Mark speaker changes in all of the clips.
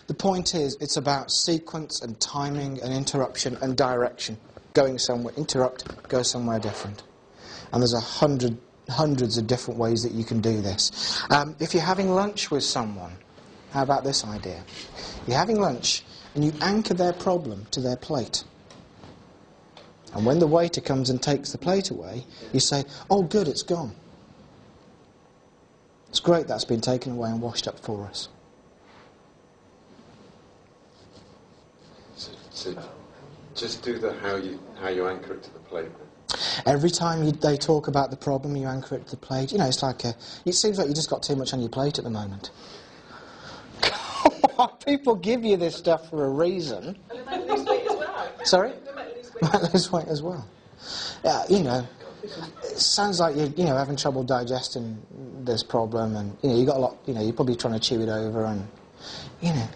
Speaker 1: The point is, it's about sequence and timing and interruption and direction. Going somewhere, interrupt, go somewhere different. And there's hundreds of different ways that you can do this. If you're having lunch with someone, how about this idea? You're having lunch and you anchor their problem to their plate. And when the waiter comes and takes the plate away, you say, oh good, it's gone. It's great that's been taken away and washed up for us.
Speaker 2: So just do the how you anchor it to the plate.
Speaker 1: Every time they talk about the problem, you anchor it to the plate. You know, it's like it seems like you just got too much on your plate at the moment. Come on, people give you this stuff for a reason.
Speaker 3: And it might lose weight as well.
Speaker 1: Sorry?
Speaker 3: They might lose weight.
Speaker 1: Might lose weight as well. Yeah, you know, it sounds like you're having trouble digesting this problem, and you got a lot. You're probably trying to chew it over, and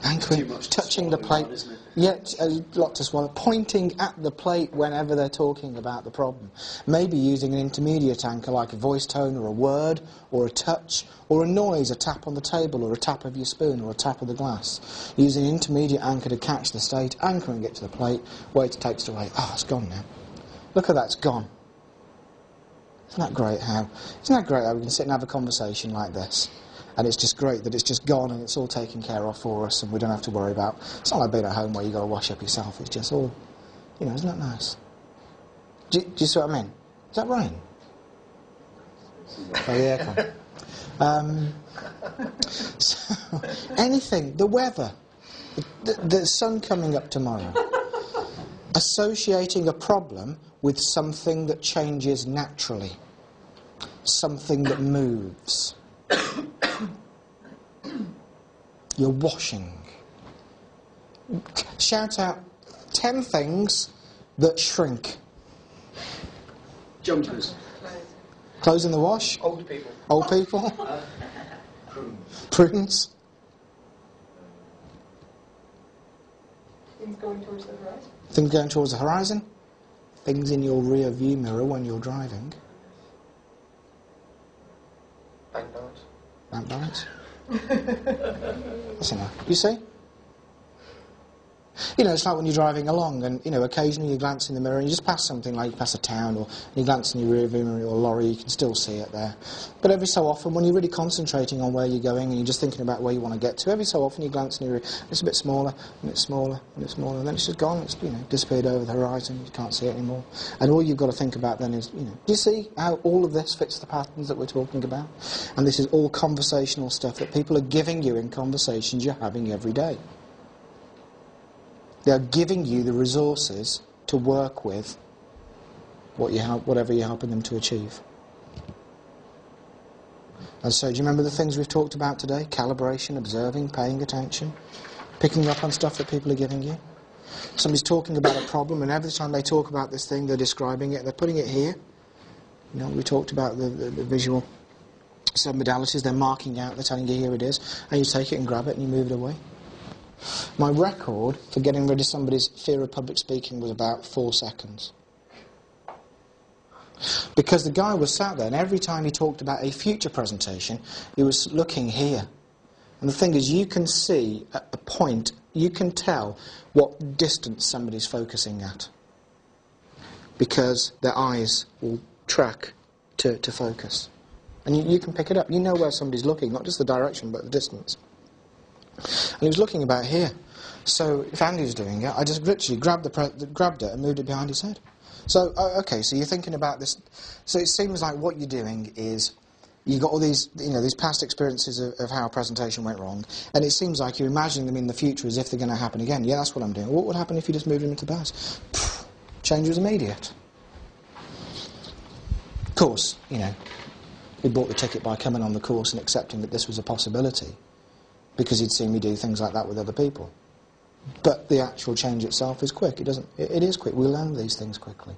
Speaker 1: anchoring, touching the plate. Yeah, a lot to swallow. Pointing at the plate whenever they're talking about the problem. Maybe using an intermediate anchor like a voice tone or a word or a touch or a noise, a tap on the table or a tap of your spoon or a tap of the glass. Using an intermediate anchor to catch the state, anchoring it to the plate, waiter takes it away. Oh, it's gone now. Look at that, it's gone. Isn't that great how we can sit and have a conversation like this? And it's just great that it's just gone and it's all taken care of for us and we don't have to worry about... It's not like being at home where you've got to wash up yourself. It's just all... isn't that nice? Do you see what I mean? Is that rain? Oh, yeah, come. So, anything, the weather, the sun coming up tomorrow, associating a problem with something that changes naturally, something that moves. You're washing. Shout out 10 things that shrink.
Speaker 4: Jumpers.
Speaker 1: Clothes in the wash?
Speaker 4: Old people.
Speaker 1: Old people?
Speaker 4: Prunes.
Speaker 1: Prunes?
Speaker 3: Things going towards the horizon.
Speaker 1: Things going towards the horizon? Things in your rear view mirror when you're driving?
Speaker 4: Banknotes.
Speaker 1: Banknotes? That's enough. You see? It's like when you're driving along and, occasionally you glance in the mirror and you just pass something like you pass a town or you glance in your rear view mirror or a lorry, you can still see it there. But every so often when you're really concentrating on where you're going and you're just thinking about where you want to get to, every so often you glance in your rear, it's a bit smaller and it's smaller and it's smaller and then it's just gone, it's disappeared over the horizon, you can't see it anymore. And all you've got to think about then is, do you see how all of this fits the patterns that we're talking about? And this is all conversational stuff that people are giving you in conversations you're having every day. They are giving you the resources to work with whatever you're helping them to achieve. And so, do you remember the things we've talked about today? Calibration, observing, paying attention, picking up on stuff that people are giving you. Somebody's talking about a problem, and every time they talk about this thing, they're describing it, they're putting it here. We talked about the visual submodalities, they're marking out, they're telling you here it is, and you take it and grab it and you move it away. My record for getting rid of somebody's fear of public speaking was about 4 seconds. Because the guy was sat there, and every time he talked about a future presentation, he was looking here. And the thing is, you can see at a point, you can tell what distance somebody's focusing at. Because their eyes will track to focus. And you can pick it up. You know where somebody's looking, not just the direction, but the distance. And he was looking about here. So if Andy was doing it, I just literally grabbed it and moved it behind his head. So, okay, so you're thinking about this. So it seems like what you're doing is you've got all these, these past experiences of how a presentation went wrong, and it seems like you're imagining them in the future as if they're going to happen again. Yeah, that's what I'm doing. What would happen if you just moved them into the past? Change was immediate. Of course, we bought the ticket by coming on the course and accepting that this was a possibility, because he'd seen me do things like that with other people. But the actual change itself is quick. It is quick. We learn these things quickly.